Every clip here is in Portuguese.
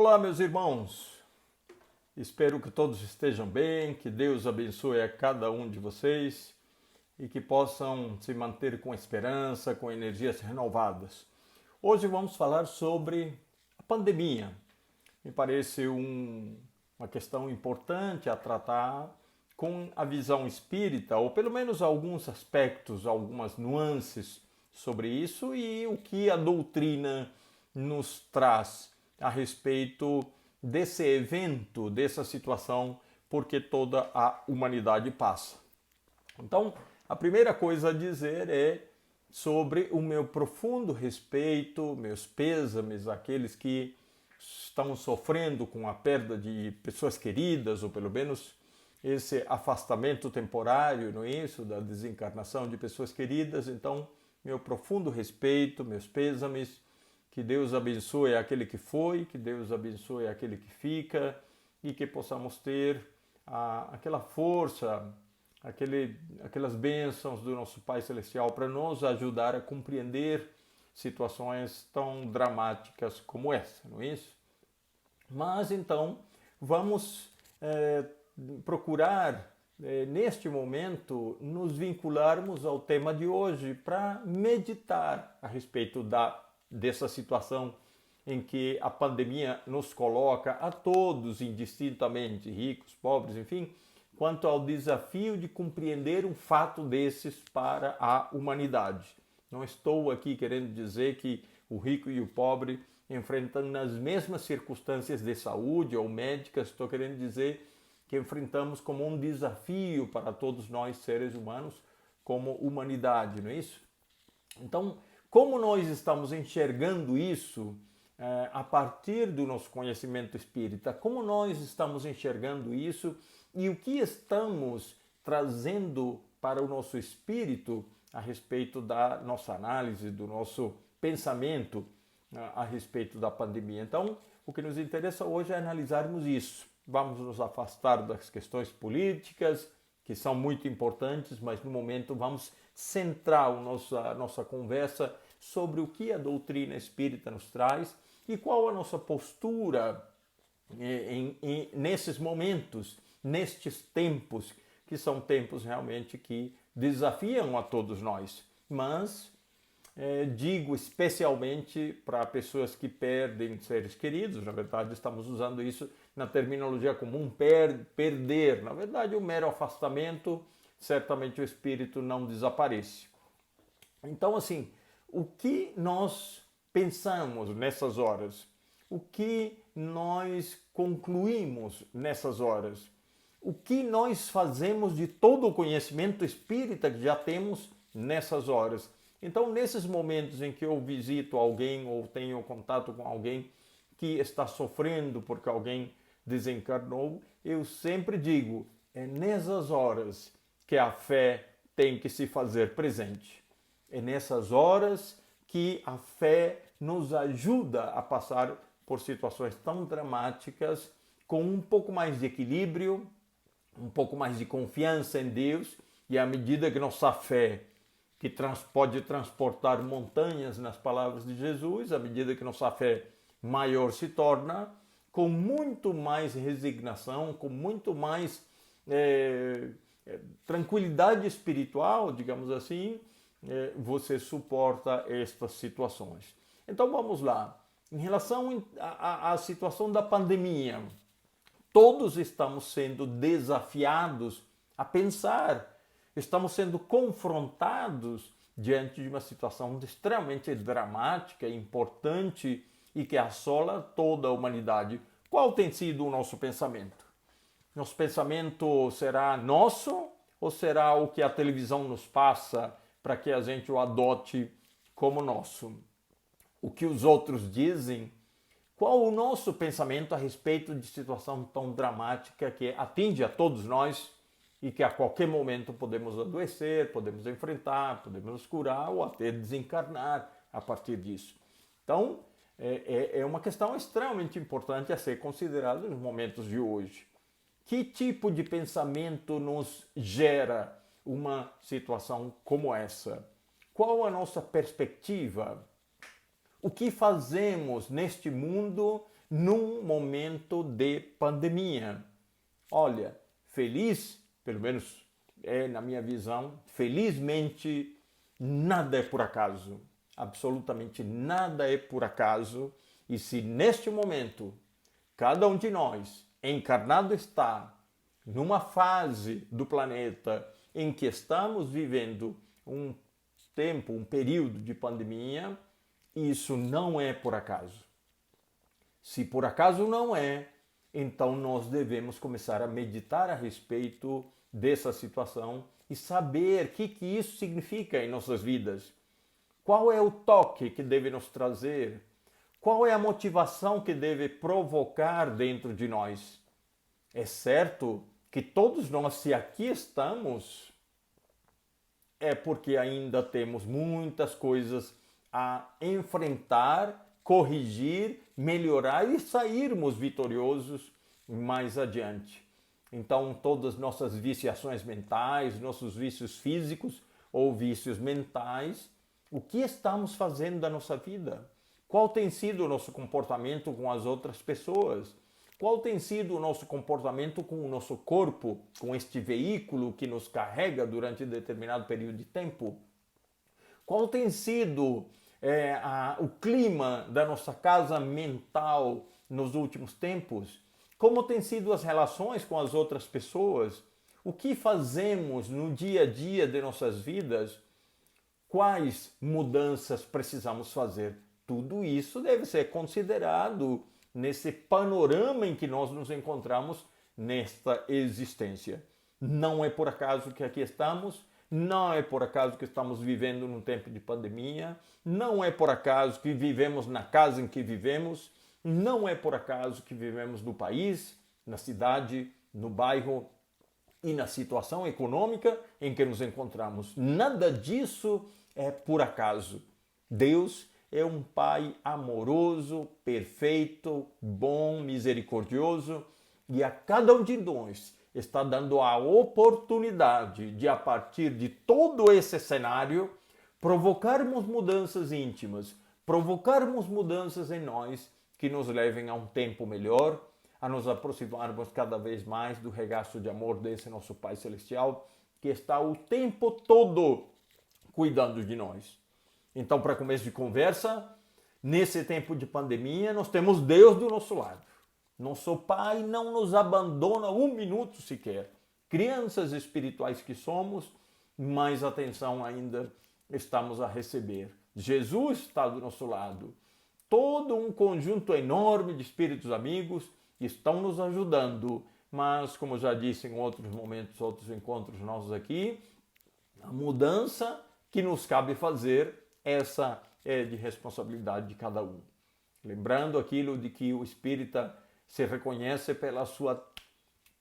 Olá, meus irmãos. Espero que todos estejam bem, que Deus abençoe a cada um de vocês e que possam se manter com esperança, com energias renovadas. Hoje vamos falar sobre a pandemia. Me parece uma questão importante a tratar com a visão espírita, ou pelo menos alguns aspectos, algumas nuances sobre isso e o que a doutrina nos traz a respeito desse evento, dessa situação, porque toda a humanidade passa. Então, a primeira coisa a dizer é sobre o meu profundo respeito, meus pêsames àqueles que estão sofrendo com a perda de pessoas queridas, ou pelo menos esse afastamento temporário, não é isso, da desencarnação de pessoas queridas. Então, meu profundo respeito, meus pêsames, que Deus abençoe aquele que foi, que Deus abençoe aquele que fica e que possamos ter aquela força, aquelas bênçãos do nosso Pai Celestial para nos ajudar a compreender situações tão dramáticas como essa, não é isso? Mas então vamos procurar neste momento nos vincularmos ao tema de hoje para meditar a respeito dessa situação em que a pandemia nos coloca a todos indistintamente, ricos, pobres, enfim, quanto ao desafio de compreender um fato desses para a humanidade. Não estou aqui querendo dizer que o rico e o pobre enfrentam as mesmas circunstâncias de saúde ou médicas, estou querendo dizer que enfrentamos como um desafio para todos nós seres humanos, como humanidade, não é isso? Então, como nós estamos enxergando isso a partir do nosso conhecimento espírita? Como nós estamos enxergando isso e o que estamos trazendo para o nosso espírito a respeito da nossa análise, do nosso pensamento a respeito da pandemia? Então, o que nos interessa hoje é analisarmos isso. Vamos nos afastar das questões políticas, que são muito importantes, mas no momento vamos centrar a nossa conversa sobre o que a doutrina espírita nos traz e qual a nossa postura nesses momentos, nestes tempos, que são tempos realmente que desafiam a todos nós. Mas digo especialmente para pessoas que perdem seres queridos, na verdade estamos usando isso na terminologia comum, perder, na verdade o mero afastamento, certamente o espírito não desaparece. Então, assim, o que nós pensamos nessas horas? O que nós concluímos nessas horas? O que nós fazemos de todo o conhecimento espírita que já temos nessas horas? Então, nesses momentos em que eu visito alguém ou tenho contato com alguém que está sofrendo porque alguém desencarnou, eu sempre digo, é nessas horas que a fé tem que se fazer presente. É nessas horas que a fé nos ajuda a passar por situações tão dramáticas com um pouco mais de equilíbrio, um pouco mais de confiança em Deus, e à medida que nossa fé, que pode transportar montanhas, nas palavras de Jesus, à medida que nossa fé maior se torna, com muito mais resignação, com muito mais tranquilidade espiritual, digamos assim, você suporta estas situações. Então vamos lá. Em relação à situação da pandemia, todos estamos sendo desafiados a pensar, estamos sendo confrontados diante de uma situação extremamente dramática, importante e que assola toda a humanidade. Qual tem sido o nosso pensamento? Nosso pensamento será nosso ou será o que a televisão nos passa para que a gente o adote como nosso? O que os outros dizem? Qual o nosso pensamento a respeito de situação tão dramática que atinge a todos nós e que a qualquer momento podemos adoecer, podemos enfrentar, podemos nos curar ou até desencarnar a partir disso? Então, é uma questão extremamente importante a ser considerada nos momentos de hoje. Que tipo de pensamento nos gera uma situação como essa? Qual a nossa perspectiva? O que fazemos neste mundo num momento de pandemia. Olha, feliz, pelo menos é na minha visão, felizmente nada é por acaso. Absolutamente nada é por acaso. E se neste momento cada um de nós encarnado está numa fase do planeta em que estamos vivendo um tempo, um período de pandemia, isso não é por acaso. Se por acaso não é, então nós devemos começar a meditar a respeito dessa situação e saber o que isso significa em nossas vidas. Qual é o toque que deve nos trazer? Qual é a motivação que deve provocar dentro de nós? É certo que todos nós, se aqui estamos, é porque ainda temos muitas coisas a enfrentar, corrigir, melhorar e sairmos vitoriosos mais adiante. Então, todas nossas viciações mentais, nossos vícios físicos ou vícios mentais, o que estamos fazendo da nossa vida? Qual tem sido o nosso comportamento com as outras pessoas? Qual tem sido o nosso comportamento com o nosso corpo, com este veículo que nos carrega durante determinado período de tempo? Qual tem sido o clima da nossa casa mental nos últimos tempos? Como têm sido as relações com as outras pessoas? O que fazemos no dia a dia de nossas vidas? Quais mudanças precisamos fazer? Tudo isso deve ser considerado nesse panorama em que nós nos encontramos nesta existência. Não é por acaso que aqui estamos, não é por acaso que estamos vivendo num tempo de pandemia, não é por acaso que vivemos na casa em que vivemos, não é por acaso que vivemos no país, na cidade, no bairro e na situação econômica em que nos encontramos. Nada disso é por acaso. Deus é um Pai amoroso, perfeito, bom, misericordioso, e a cada um de nós está dando a oportunidade de, a partir de todo esse cenário, provocarmos mudanças íntimas, provocarmos mudanças em nós que nos levem a um tempo melhor, a nos aproximarmos cada vez mais do regaço de amor desse nosso Pai Celestial, que está o tempo todo cuidando de nós. Então, para começo de conversa, nesse tempo de pandemia, nós temos Deus do nosso lado. Nosso Pai não nos abandona um minuto sequer. Crianças espirituais que somos, mais atenção ainda estamos a receber. Jesus está do nosso lado. Todo um conjunto enorme de espíritos amigos estão nos ajudando. Mas, como já disse em outros momentos, outros encontros nossos aqui, a mudança que nos cabe fazer, essa é de responsabilidade de cada um. Lembrando aquilo de que o espírita se reconhece pela sua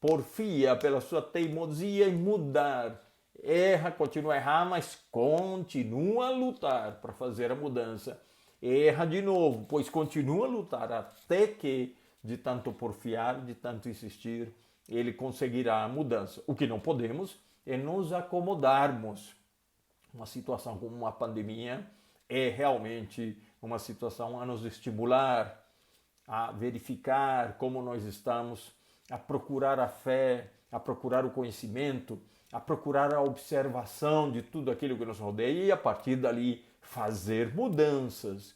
porfia, pela sua teimosia em mudar. Erra, continua a errar, mas continua a lutar para fazer a mudança. Erra de novo, pois continua a lutar até que, de tanto porfiar, de tanto insistir, ele conseguirá a mudança. O que não podemos é nos acomodarmos. Uma situação como uma pandemia é realmente uma situação a nos estimular a verificar como nós estamos, a procurar a fé, a procurar o conhecimento, a procurar a observação de tudo aquilo que nos rodeia e a partir dali fazer mudanças.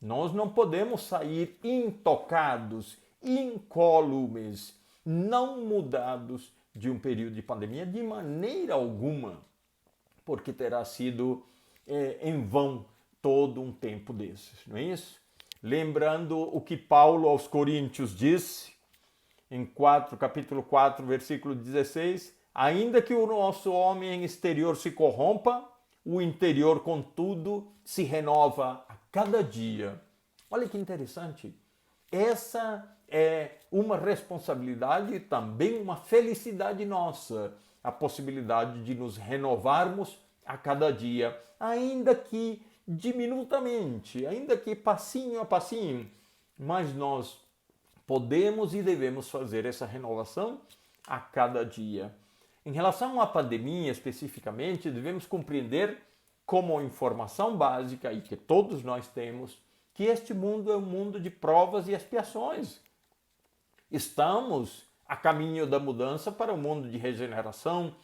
Nós não podemos sair intocados, incólumes, não mudados de um período de pandemia de maneira alguma, porque terá sido em vão todo um tempo desses, não é isso? Lembrando o que Paulo aos Coríntios disse, em capítulo 4, versículo 16, ainda que o nosso homem exterior se corrompa, o interior, contudo, se renova a cada dia. Olha que interessante. Essa é uma responsabilidade e também uma felicidade nossa, a possibilidade de nos renovarmos a cada dia, ainda que diminutamente, ainda que passinho a passinho, mas nós podemos e devemos fazer essa renovação a cada dia. Em relação à pandemia especificamente, devemos compreender como informação básica e que todos nós temos que este mundo é um mundo de provas e expiações. Estamos a caminho da mudança para um mundo de regeneração,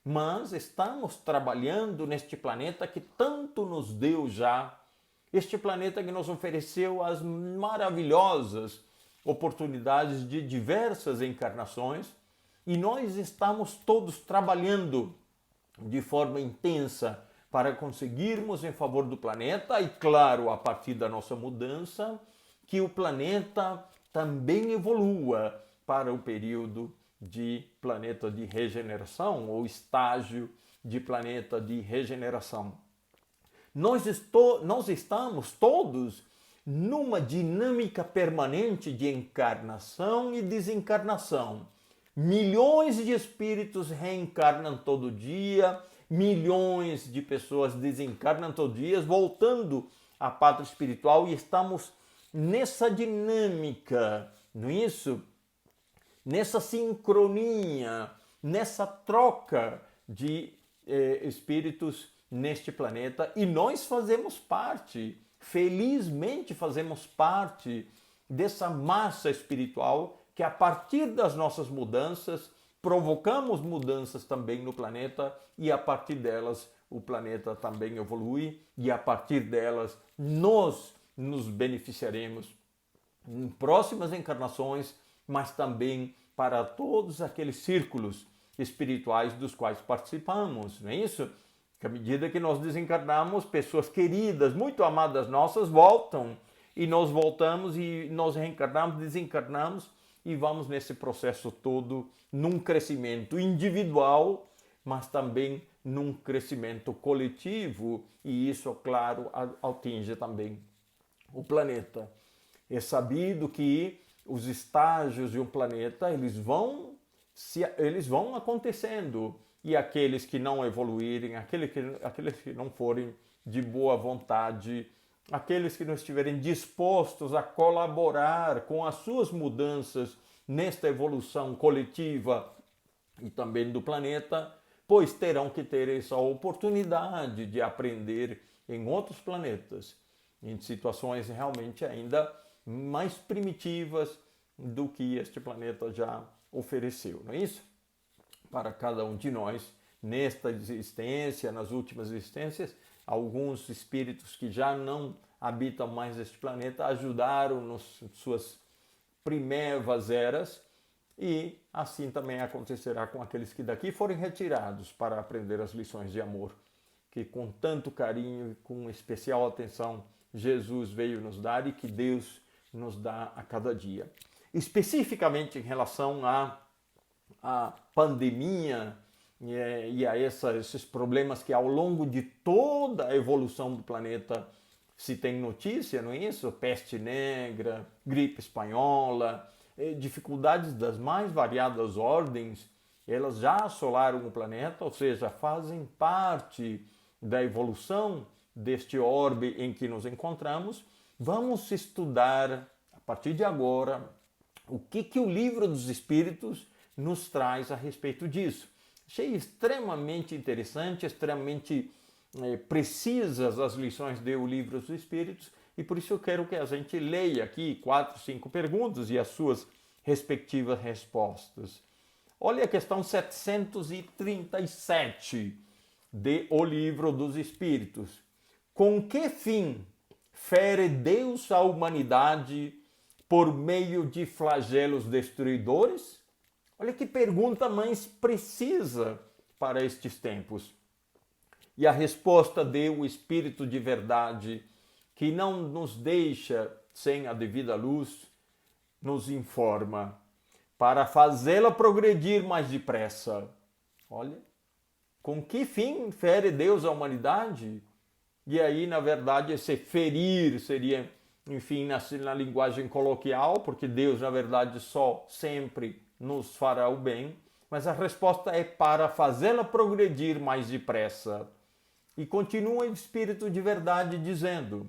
mas estamos trabalhando neste planeta que tanto nos deu já, este planeta que nos ofereceu as maravilhosas oportunidades de diversas encarnações, e nós estamos todos trabalhando de forma intensa para conseguirmos em favor do planeta e, claro, a partir da nossa mudança, que o planeta também evolua para o período de planeta de regeneração ou estágio de planeta de regeneração. Nós estamos todos numa dinâmica permanente de encarnação e desencarnação. Milhões de espíritos reencarnam todo dia, milhões de pessoas desencarnam todo dia, voltando à pátria espiritual, e estamos nessa dinâmica, não é isso? Nessa sincronia, nessa troca de espíritos neste planeta, e nós fazemos parte, felizmente fazemos parte dessa massa espiritual que, a partir das nossas mudanças, provocamos mudanças também no planeta, e a partir delas o planeta também evolui, e a partir delas nós nos beneficiaremos em próximas encarnações, mas também para todos aqueles círculos espirituais dos quais participamos, não é isso? Que à medida que nós desencarnamos, pessoas queridas, muito amadas nossas, voltam, e nós voltamos e nós reencarnamos, desencarnamos, e vamos nesse processo todo num crescimento individual, mas também num crescimento coletivo, e isso, claro, atinge também o planeta. É sabido que os estágios de um planeta, eles vão acontecendo, e aqueles que não evoluírem, aqueles que não forem de boa vontade, aqueles que não estiverem dispostos a colaborar com as suas mudanças nesta evolução coletiva e também do planeta, pois terão que ter essa oportunidade de aprender em outros planetas, em situações realmente ainda mais primitivas do que este planeta já ofereceu, não é isso? Para cada um de nós, nesta existência, nas últimas existências, alguns espíritos que já não habitam mais este planeta ajudaram nas suas primeiras eras, e assim também acontecerá com aqueles que daqui forem retirados para aprender as lições de amor, que com tanto carinho e com especial atenção Jesus veio nos dar e que Deus nos dá a cada dia. Especificamente em relação à pandemia e a esses problemas que ao longo de toda a evolução do planeta se tem notícia, não é isso? Peste negra, gripe espanhola, dificuldades das mais variadas ordens, elas já assolaram o planeta, ou seja, fazem parte da evolução deste orbe em que nos encontramos. Vamos estudar, a partir de agora, o que o Livro dos Espíritos nos traz a respeito disso. Achei extremamente interessante, extremamente precisas as lições do Livro dos Espíritos, e por isso eu quero que a gente leia aqui 4, 5 perguntas e as suas respectivas respostas. Olha a questão 737 de O Livro dos Espíritos. Com que fim fere Deus a humanidade por meio de flagelos destruidores? Olha que pergunta mais precisa para estes tempos. E a resposta do Espírito de verdade, que não nos deixa sem a devida luz, nos informa para fazê-la progredir mais depressa. Olha, com que fim fere Deus a humanidade? E aí, na verdade, esse ferir seria, enfim, na linguagem coloquial, porque Deus, na verdade, só sempre nos fará o bem, mas a resposta é para fazê-la progredir mais depressa. E continua o Espírito de verdade dizendo: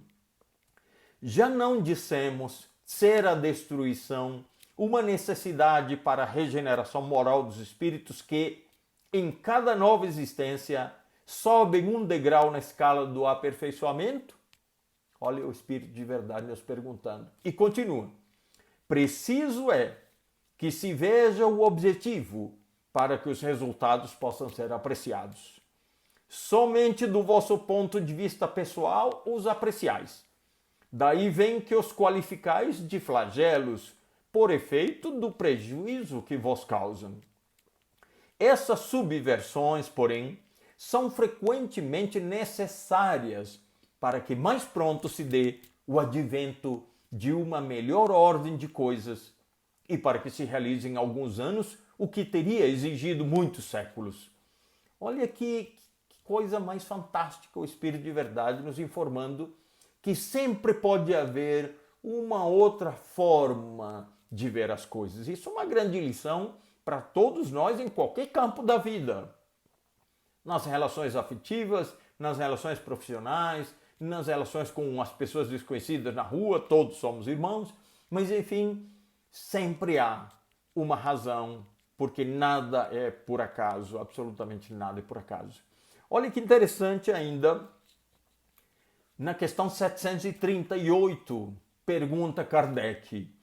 já não dissemos ser a destruição uma necessidade para a regeneração moral dos espíritos que, em cada nova existência, sobem um degrau na escala do aperfeiçoamento? Olha o Espírito de verdade nos perguntando. E continua. Preciso é que se veja o objetivo para que os resultados possam ser apreciados. Somente do vosso ponto de vista pessoal os apreciais. Daí vem que os qualificais de flagelos, por efeito do prejuízo que vos causam. Essas subversões, porém, são frequentemente necessárias para que mais pronto se dê o advento de uma melhor ordem de coisas e para que se realize em alguns anos o que teria exigido muitos séculos. Olha que coisa mais fantástica o Espírito de verdade nos informando que sempre pode haver uma outra forma de ver as coisas. Isso é uma grande lição para todos nós em qualquer campo da vida. Nas relações afetivas, nas relações profissionais, nas relações com as pessoas desconhecidas na rua, todos somos irmãos, mas enfim, sempre há uma razão, porque nada é por acaso, absolutamente nada é por acaso. Olha que interessante ainda, na questão 738, pergunta Kardec,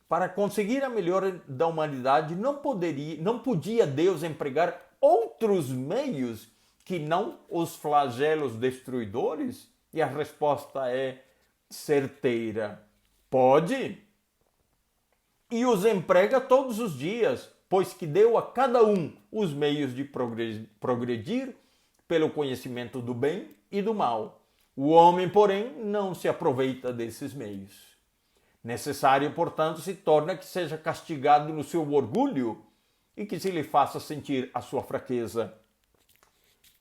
para conseguir a melhora da humanidade, não podia Deus empregar outros meios que não os flagelos destruidores? E a resposta é certeira. Pode. E os emprega todos os dias, pois que deu a cada um os meios de progredir pelo conhecimento do bem e do mal. O homem, porém, não se aproveita desses meios. Necessário, portanto, se torna que seja castigado no seu orgulho e que se lhe faça sentir a sua fraqueza.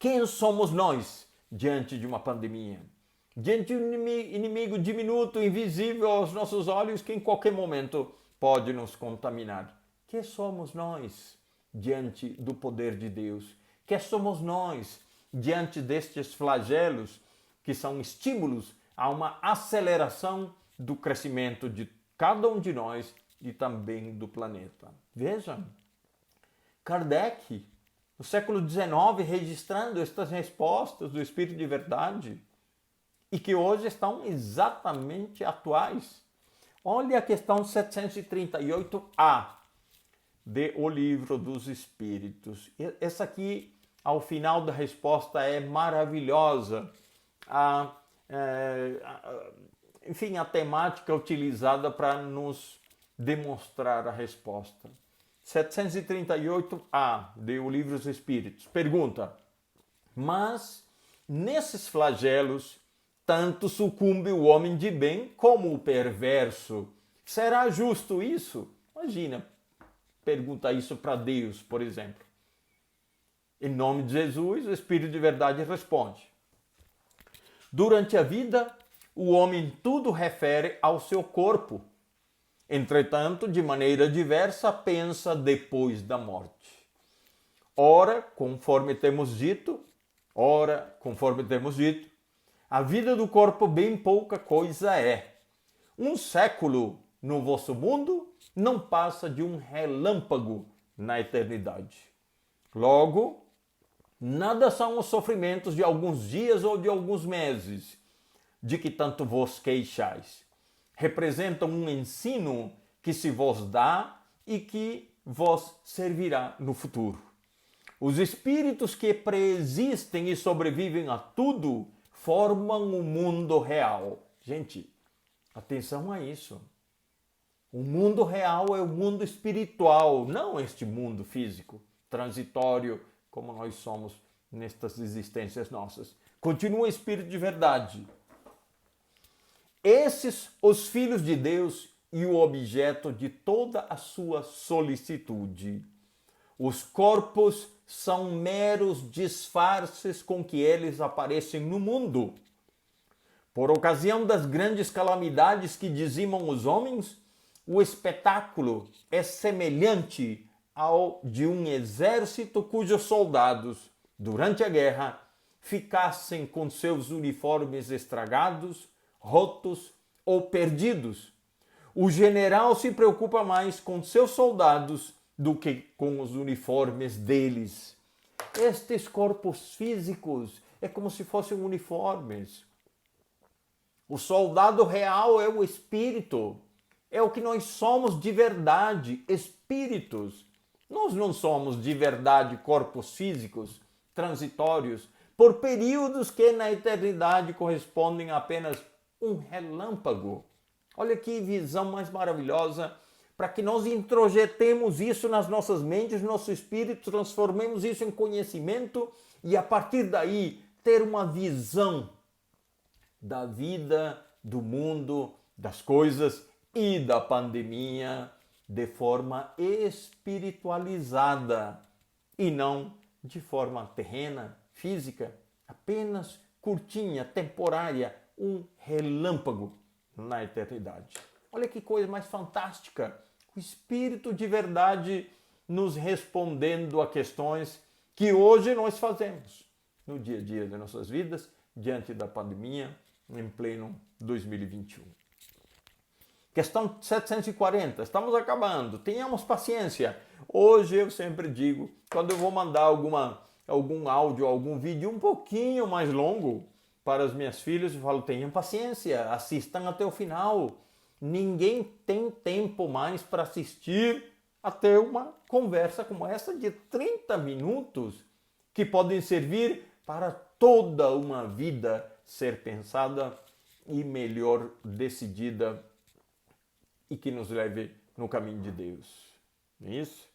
Quem somos nós diante de uma pandemia? Diante de um inimigo diminuto, invisível aos nossos olhos, que em qualquer momento pode nos contaminar. Que somos nós diante do poder de Deus? Que somos nós diante destes flagelos que são estímulos a uma aceleração do crescimento de cada um de nós e também do planeta? Veja, Kardec, no século XIX, registrando estas respostas do Espírito de Verdade e que hoje estão exatamente atuais. Olha a questão 738A de O Livro dos Espíritos. Essa aqui, ao final da resposta, é maravilhosa. Enfim, a temática utilizada para nos demonstrar a resposta. 738A de O Livro dos Espíritos. Pergunta: mas nesses flagelos tanto sucumbe o homem de bem como o perverso. Será justo isso? Imagina, pergunta isso para Deus, por exemplo. Em nome de Jesus, o Espírito de Verdade responde: durante a vida, o homem tudo refere ao seu corpo. Entretanto, de maneira diversa, pensa depois da morte. Ora, conforme temos dito, a vida do corpo bem pouca coisa é. Um século no vosso mundo não passa de um relâmpago na eternidade. Logo, nada são os sofrimentos de alguns dias ou de alguns meses, de que tanto vos queixais. Representam um ensino que se vos dá e que vos servirá no futuro. Os espíritos que preexistem e sobrevivem a tudo formam o mundo real. Gente, atenção a isso. O mundo real é o mundo espiritual, não este mundo físico, transitório, como nós somos nestas existências nossas. Continua o Espírito de Verdade. Esses, os filhos de Deus e o objeto de toda a sua solicitude. Os corpos são meros disfarces com que eles aparecem no mundo. Por ocasião das grandes calamidades que dizimam os homens, o espetáculo é semelhante ao de um exército cujos soldados, durante a guerra, ficassem com seus uniformes estragados, rotos ou perdidos. O general se preocupa mais com seus soldados do que com os uniformes deles. Estes corpos físicos é como se fossem uniformes. O soldado real é o espírito. É o que nós somos de verdade, espíritos. Nós não somos de verdade corpos físicos, transitórios, por períodos que na eternidade correspondem a apenas um relâmpago. Olha que visão mais maravilhosa, para que nós introjetemos isso nas nossas mentes, no nosso espírito, transformemos isso em conhecimento e a partir daí ter uma visão da vida, do mundo, das coisas e da pandemia de forma espiritualizada e não de forma terrena, física, apenas curtinha, temporária, um relâmpago na eternidade. Olha que coisa mais fantástica! O Espírito de verdade nos respondendo a questões que hoje nós fazemos no dia a dia de nossas vidas, diante da pandemia, em pleno 2021. Questão 740, estamos acabando, tenhamos paciência. Hoje eu sempre digo, quando eu vou mandar algum áudio, algum vídeo um pouquinho mais longo para as minhas filhas, eu falo, tenham paciência, assistam até o final. Ninguém tem tempo mais para assistir até uma conversa como essa de 30 minutos, que podem servir para toda uma vida ser pensada e melhor decidida e que nos leve no caminho de Deus. Não é isso?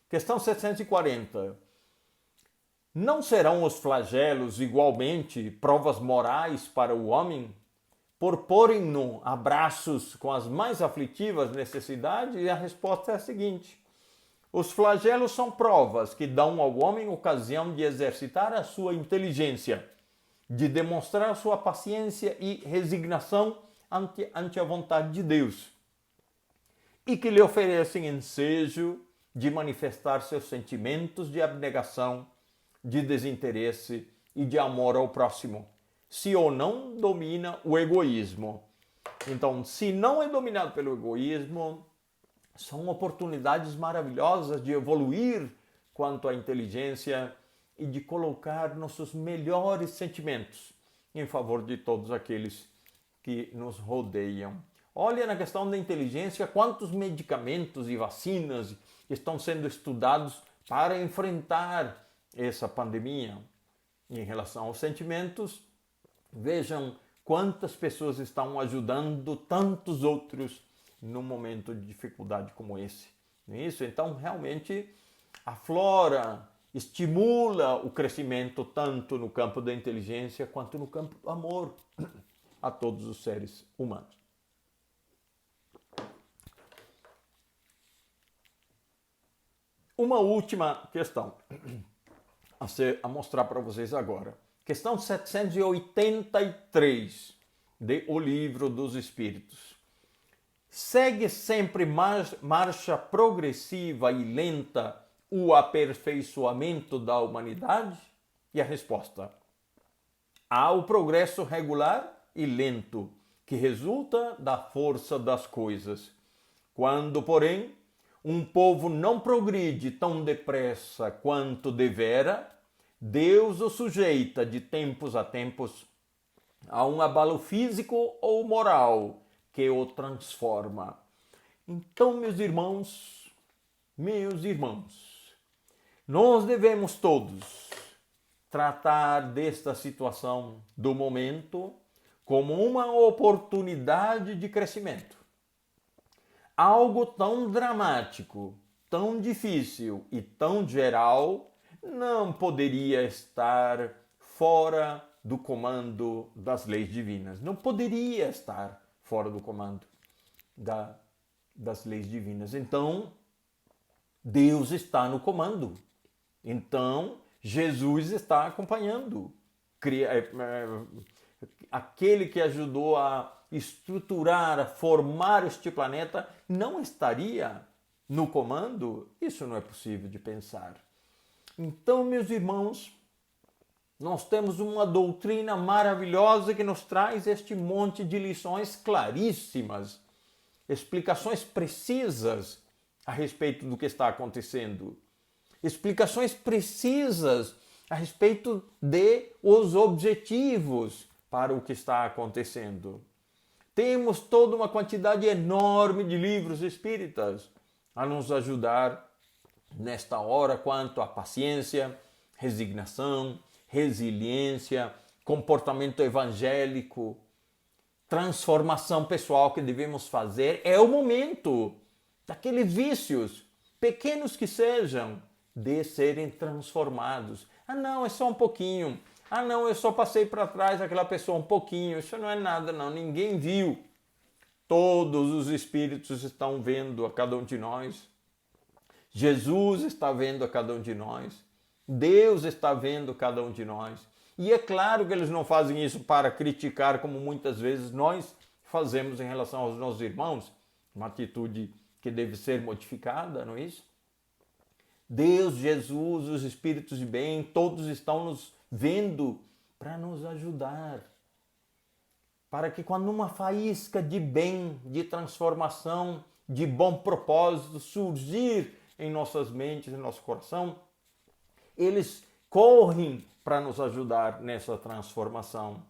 Questão 740. Não serão os flagelos igualmente provas morais para o homem, por porem-no a braços com as mais aflitivas necessidades? E a resposta é a seguinte: os flagelos são provas que dão ao homem ocasião de exercitar a sua inteligência, de demonstrar a sua paciência e resignação ante a vontade de Deus, e que lhe oferecem ensejo de manifestar seus sentimentos de abnegação, de desinteresse e de amor ao próximo, se ou não domina o egoísmo. Então, se não é dominado pelo egoísmo, são oportunidades maravilhosas de evoluir quanto à inteligência e de colocar nossos melhores sentimentos em favor de todos aqueles que nos rodeiam. Olha, na questão da inteligência, quantos medicamentos e vacinas estão sendo estudados para enfrentar essa pandemia. E em relação aos sentimentos, vejam quantas pessoas estão ajudando tantos outros num momento de dificuldade como esse. Não é isso? Então, realmente, aflora, estimula o crescimento tanto no campo da inteligência quanto no campo do amor a todos os seres humanos. Uma última questão a mostrar para vocês agora. Questão 783 de O Livro dos Espíritos. Segue sempre marcha progressiva e lenta o aperfeiçoamento da humanidade? E a resposta: há o progresso regular e lento, que resulta da força das coisas. Quando, porém, um povo não progride tão depressa quanto devera, Deus o sujeita de tempos a tempos a um abalo físico ou moral que o transforma. Então, meus irmãos, nós devemos todos tratar desta situação do momento como uma oportunidade de crescimento. Algo tão dramático, tão difícil e tão geral não poderia estar fora do comando das leis divinas. Não poderia estar fora do comando das leis divinas. Então, Deus está no comando. Então, Jesus está acompanhando. Aquele que ajudou a estruturar, a formar este planeta, não estaria no comando? Isso não é possível de pensar. Então, meus irmãos, nós temos uma doutrina maravilhosa que nos traz este monte de lições claríssimas, explicações precisas a respeito do que está acontecendo, explicações precisas a respeito de os objetivos para o que está acontecendo. Temos toda uma quantidade enorme de livros espíritas a nos ajudar nesta hora quanto à paciência, resignação, resiliência, comportamento evangélico, transformação pessoal que devemos fazer. É o momento daqueles vícios, pequenos que sejam, de serem transformados. Ah, não, é só um pouquinho. Ah, não, eu só passei para trás aquela pessoa um pouquinho. Isso não é nada, não. Ninguém viu. Todos os espíritos estão vendo a cada um de nós. Jesus está vendo a cada um de nós. Deus está vendo cada um de nós. E é claro que eles não fazem isso para criticar, como muitas vezes nós fazemos em relação aos nossos irmãos. Uma atitude que deve ser modificada, não é isso? Deus, Jesus, os espíritos de bem, todos estão nos vendo para nos ajudar. Para que quando uma faísca de bem, de transformação, de bom propósito surgir em nossas mentes, em nosso coração, eles correm para nos ajudar nessa transformação.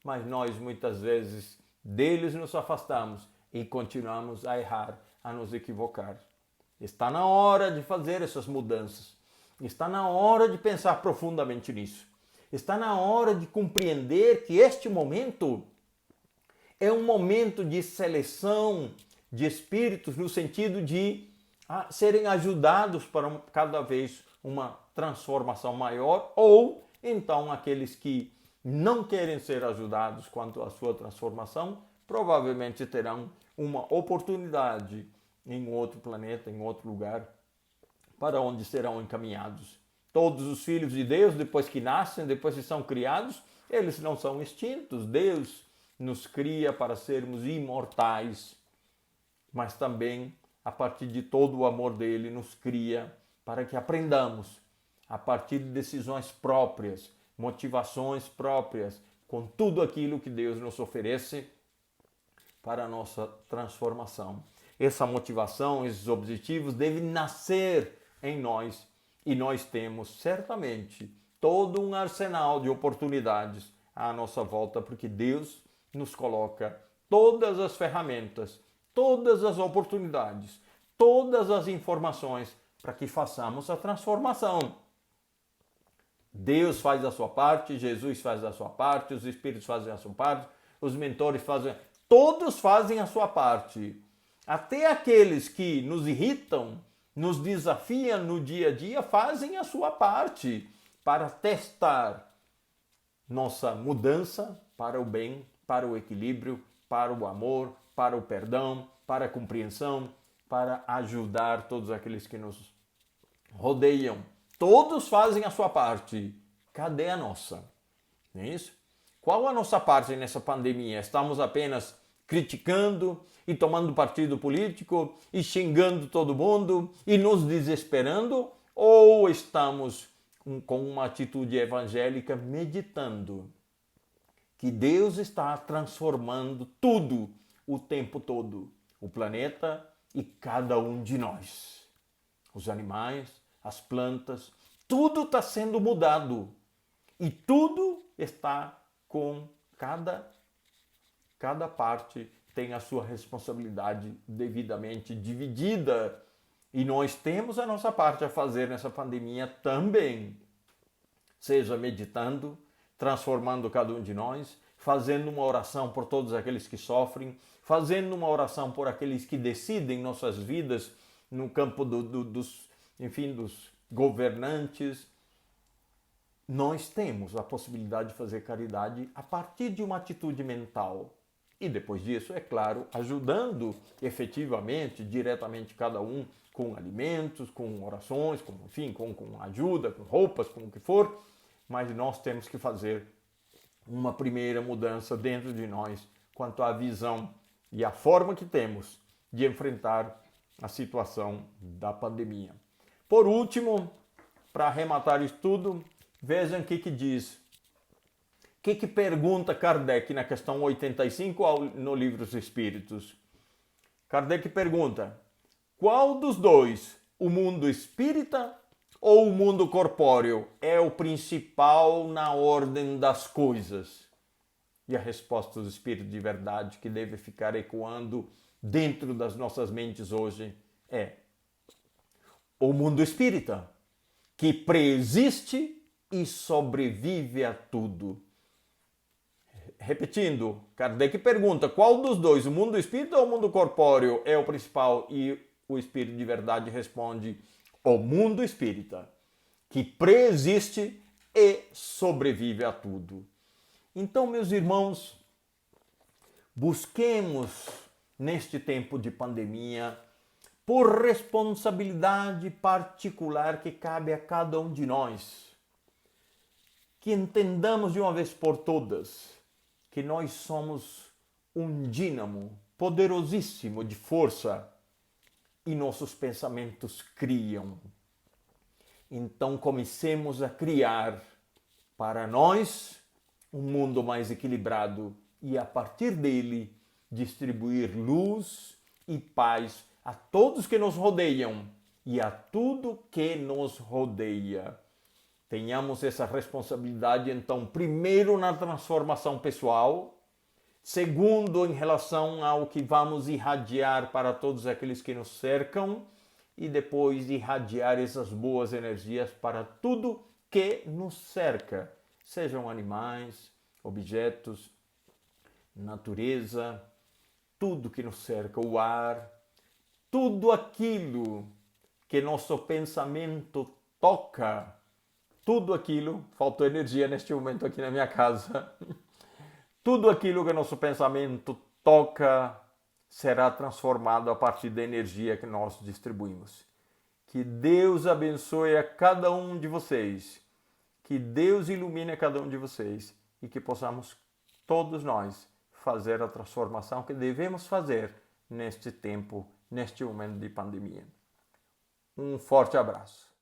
Mas nós muitas vezes deles nos afastamos e continuamos a errar, a nos equivocar. Está na hora de fazer essas mudanças. Está na hora de pensar profundamente nisso. Está na hora de compreender que este momento é um momento de seleção de espíritos no sentido de serem ajudados para cada vez uma transformação maior, ou então aqueles que não querem ser ajudados quanto à sua transformação provavelmente terão uma oportunidade em outro planeta, em outro lugar, para onde serão encaminhados. Todos os filhos de Deus, depois que nascem, depois que são criados, eles não são extintos. Deus nos cria para sermos imortais, mas também, a partir de todo o amor dele, nos cria para que aprendamos, a partir de decisões próprias, motivações próprias, com tudo aquilo que Deus nos oferece para a nossa transformação. Essa motivação, esses objetivos devem nascer em nós e nós temos certamente todo um arsenal de oportunidades à nossa volta, porque Deus nos coloca todas as ferramentas, todas as oportunidades, todas as informações para que façamos a transformação. Deus faz a sua parte, Jesus faz a sua parte, os Espíritos fazem a sua parte, os mentores fazem, todos fazem a sua parte. Até aqueles que nos irritam, nos desafiam no dia a dia, fazem a sua parte para testar nossa mudança para o bem, para o equilíbrio, para o amor, para o perdão, para a compreensão, para ajudar todos aqueles que nos rodeiam. Todos fazem a sua parte. Cadê a nossa? Não é isso? Qual a nossa parte nessa pandemia? Estamos apenas criticando e tomando partido político e xingando todo mundo e nos desesperando? Ou estamos com uma atitude evangélica meditando que Deus está transformando tudo o tempo todo, o planeta e cada um de nós, os animais, as plantas, tudo está sendo mudado e tudo está com cada parte tem a sua responsabilidade devidamente dividida e nós temos a nossa parte a fazer nessa pandemia também, seja meditando, transformando cada um de nós, fazendo uma oração por todos aqueles que sofrem, fazendo uma oração por aqueles que decidem nossas vidas no campo dos governantes. Nós temos a possibilidade de fazer caridade a partir de uma atitude mental. E depois disso, é claro, ajudando efetivamente, diretamente cada um com alimentos, com orações, com ajuda, com roupas, com o que for. Mas nós temos que fazer uma primeira mudança dentro de nós quanto à visão e a forma que temos de enfrentar a situação da pandemia. Por último, para arrematar isso tudo, vejam o que diz. O que pergunta Kardec na questão 85 no Livro dos Espíritos? Kardec pergunta: qual dos dois, o mundo espírita ou o mundo corpóreo, é o principal na ordem das coisas? E a resposta do Espírito de verdade que deve ficar ecoando dentro das nossas mentes hoje é o mundo espírita, que preexiste e sobrevive a tudo. Repetindo, Kardec pergunta, qual dos dois, o mundo espírita ou o mundo corpóreo, é o principal? E o Espírito de verdade responde, o mundo espírita, que preexiste e sobrevive a tudo. Então, meus irmãos, busquemos neste tempo de pandemia, por responsabilidade particular que cabe a cada um de nós, que entendamos de uma vez por todas que nós somos um dínamo poderosíssimo de força e nossos pensamentos criam. Então comecemos a criar para nós um mundo mais equilibrado e a partir dele distribuir luz e paz a todos que nos rodeiam e a tudo que nos rodeia. Tenhamos essa responsabilidade, então, primeiro na transformação pessoal, segundo em relação ao que vamos irradiar para todos aqueles que nos cercam e depois irradiar essas boas energias para tudo que nos cerca, sejam animais, objetos, natureza, tudo que nos cerca, o ar, tudo aquilo que nosso pensamento toca, tudo aquilo, faltou energia neste momento aqui na minha casa, tudo aquilo que nosso pensamento toca será transformado a partir da energia que nós distribuímos. Que Deus abençoe a cada um de vocês, que Deus ilumine a cada um de vocês e que possamos todos nós fazer a transformação que devemos fazer neste tempo, neste momento de pandemia. Um forte abraço.